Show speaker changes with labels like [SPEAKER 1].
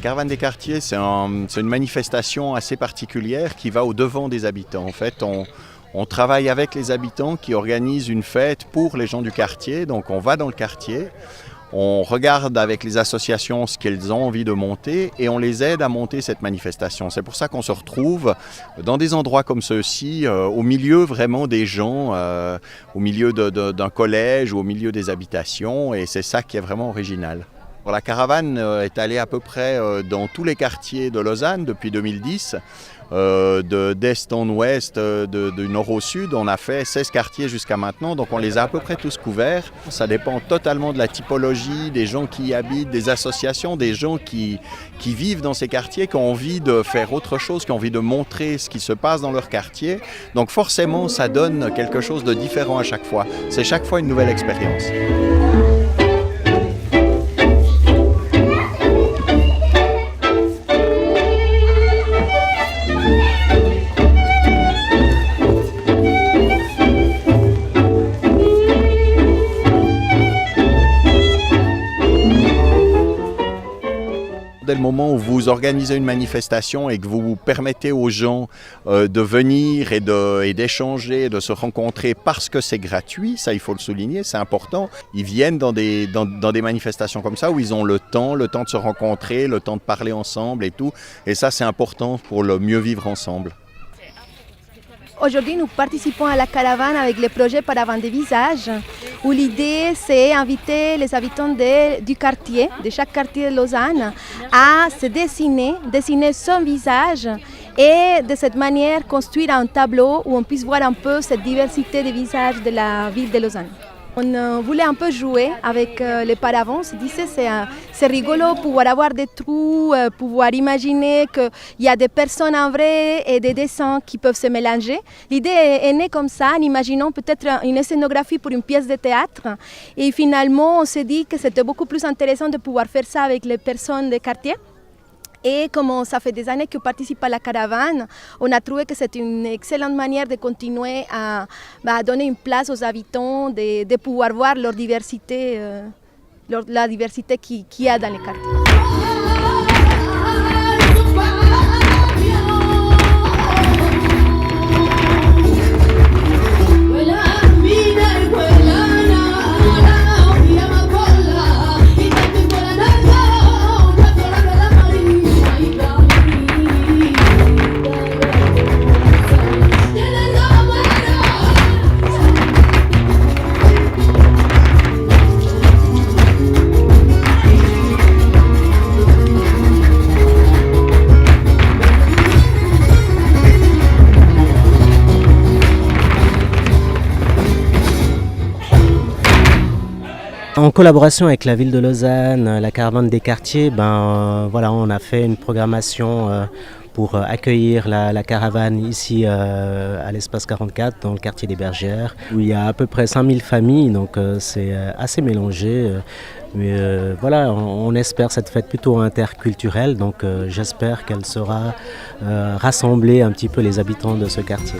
[SPEAKER 1] caravane des quartiers, c'est une manifestation assez particulière qui va au-devant des habitants. En fait, on travaille avec les habitants qui organisent une fête pour les gens du quartier. Donc on va dans le quartier, on regarde avec les associations ce qu'elles ont envie de monter et on les aide à monter cette manifestation. C'est pour ça qu'on se retrouve dans des endroits comme ceux-ci, au milieu vraiment des gens, au milieu d'un collège ou au milieu des habitations, et c'est ça qui est vraiment original. La caravane est allée à peu près dans tous les quartiers de Lausanne depuis 2010, d'est en ouest, du nord au sud. On a fait 16 quartiers jusqu'à maintenant, donc on les a à peu près tous couverts. Ça dépend totalement de la typologie, des gens qui y habitent, des associations, des gens qui vivent dans ces quartiers, qui ont envie de faire autre chose, qui ont envie de montrer ce qui se passe dans leur quartier. Donc forcément, ça donne quelque chose de différent à chaque fois. C'est chaque fois une nouvelle expérience. Dès le moment où vous organisez une manifestation et que vous permettez aux gens de venir et d'échanger, de se rencontrer parce que c'est gratuit, ça il faut le souligner, c'est important. Ils viennent dans des manifestations comme ça où ils ont le temps de se rencontrer, le temps de parler ensemble et tout. Et ça c'est important pour le mieux vivre ensemble.
[SPEAKER 2] Aujourd'hui, nous participons à la caravane avec le projet Paravane des visages, où l'idée c'est inviter les habitants du quartier, de chaque quartier de Lausanne, à se dessiner son visage et de cette manière construire un tableau où on puisse voir un peu cette diversité de visages de la ville de Lausanne. On voulait un peu jouer avec les paravents. On se disait c'est rigolo pouvoir avoir des trous, pouvoir imaginer qu'il y a des personnes en vrai et des dessins qui peuvent se mélanger. L'idée est née comme ça, en imaginant peut-être une scénographie pour une pièce de théâtre. Et finalement, on s'est dit que c'était beaucoup plus intéressant de pouvoir faire ça avec les personnes des quartiers. Et comme ça fait des années qu'on participe à la caravane, on a trouvé que c'était une excellente manière de continuer à donner une place aux habitants, de pouvoir voir leur diversité, la diversité qu'il y a dans les quartiers.
[SPEAKER 3] En collaboration avec la ville de Lausanne, la caravane des quartiers, voilà, on a fait une programmation pour accueillir la caravane ici à l'espace 44 dans le quartier des Bergères, où il y a à peu près 5000 familles, donc c'est assez mélangé. Mais voilà, on espère cette fête plutôt interculturelle, donc j'espère qu'elle saura rassembler un petit peu les habitants de ce quartier.